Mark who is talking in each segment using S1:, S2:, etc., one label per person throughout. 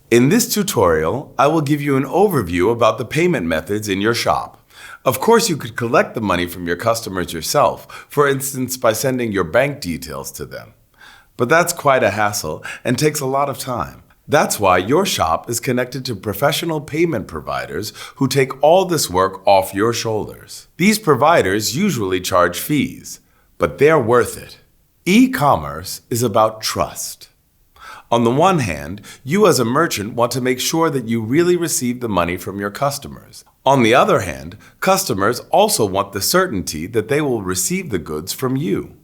S1: In this tutorial, I will give you an overview about the payment methods in your shop. Of course, you could collect the money from your customers yourself, for instance, by sending your bank details to them. But that's quite a hassle and takes a lot of time. That's why your shop is connected to professional payment providers who take all this work off your shoulders. These providers usually charge fees, but they're worth it. E-commerce is about trust. On the one hand, you as a merchant want to make sure that you really receive the money from your customers. On the other hand, customers also want the certainty that they will receive the goods from you.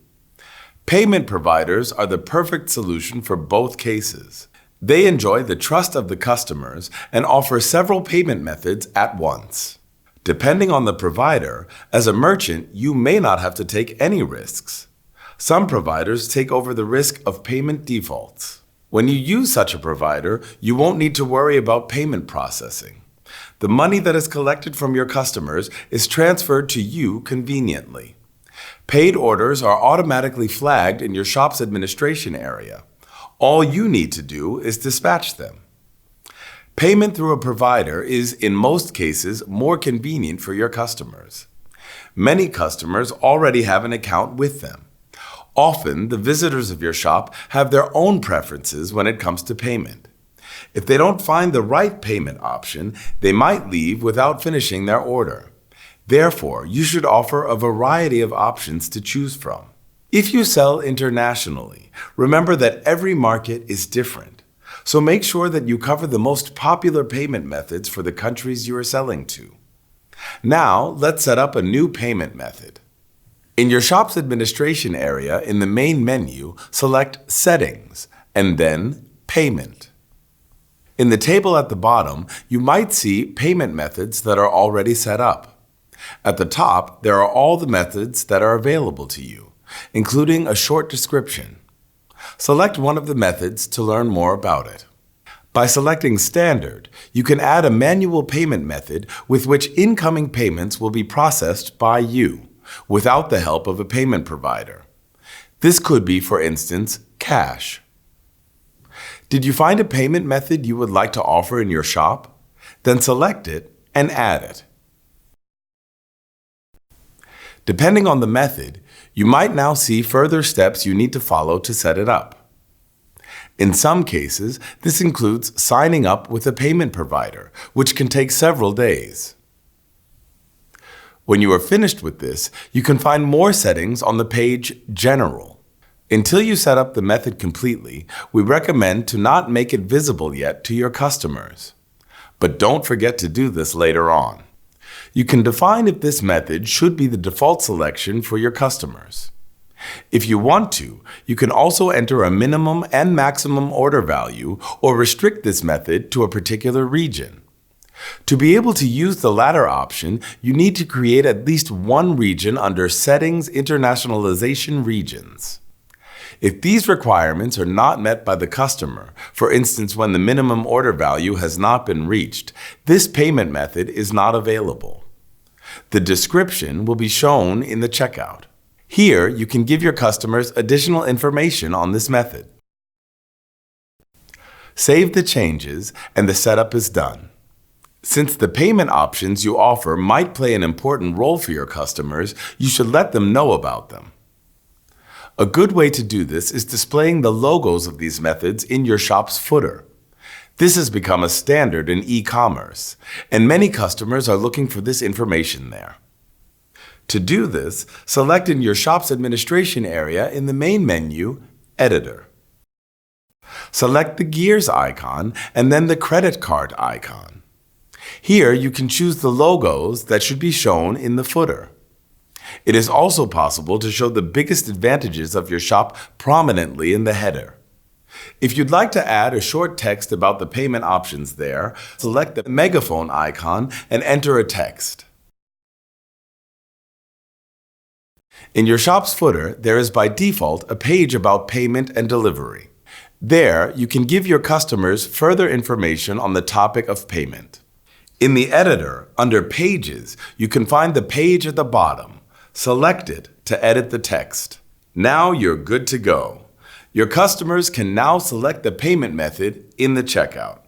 S1: Payment providers are the perfect solution for both cases. They enjoy the trust of the customers and offer several payment methods at once. Depending on the provider, as a merchant, you may not have to take any risks. Some providers take over the risk of payment defaults. When you use such a provider, you won't need to worry about payment processing. The money that is collected from your customers is transferred to you conveniently. Paid orders are automatically flagged in your shop's administration area. All you need to do is dispatch them. Payment through a provider is, in most cases, more convenient for your customers. Many customers already have an account with them. Often, the visitors of your shop have their own preferences when it comes to payment. If they don't find the right payment option, they might leave without finishing their order. Therefore, you should offer a variety of options to choose from. If you sell internationally, remember that every market is different. So make sure that you cover the most popular payment methods for the countries you are selling to. Now, let's set up a new payment method. In your shop's administration area, in the main menu, select Settings and then Payment. In the table at the bottom, you might see payment methods that are already set up. At the top, there are all the methods that are available to you, including a short description. Select one of the methods to learn more about it. By selecting Standard, you can add a manual payment method with which incoming payments will be processed by you, without the help of a payment provider. This could be, for instance, cash. Did you find a payment method you would like to offer in your shop? Then select it and add it. Depending on the method, you might now see further steps you need to follow to set it up. In some cases, this includes signing up with a payment provider, which can take several days. When you are finished with this, you can find more settings on the page General. Until you set up the method completely, we recommend to not make it visible yet to your customers. But don't forget to do this later on. You can define if this method should be the default selection for your customers. If you want to, you can also enter a minimum and maximum order value or restrict this method to a particular region. To be able to use the latter option, you need to create at least one region under Settings Internationalization Regions. If these requirements are not met by the customer, for instance when the minimum order value has not been reached, this payment method is not available. The description will be shown in the checkout. Here, you can give your customers additional information on this method. Save the changes and the setup is done. Since the payment options you offer might play an important role for your customers, you should let them know about them. A good way to do this is displaying the logos of these methods in your shop's footer. This has become a standard in e-commerce, and many customers are looking for this information there. To do this, select in your shop's administration area in the main menu, Editor. Select the gears icon and then the credit card icon. Here you can choose the logos that should be shown in the footer. It is also possible to show the biggest advantages of your shop prominently in the header. If you'd like to add a short text about the payment options there, select the megaphone icon and enter a text. In your shop's footer, there is by default a page about payment and delivery. There, you can give your customers further information on the topic of payment. In the editor, under Pages, you can find the page at the bottom. Select it to edit the text. Now you're good to go. Your customers can now select the payment method in the checkout.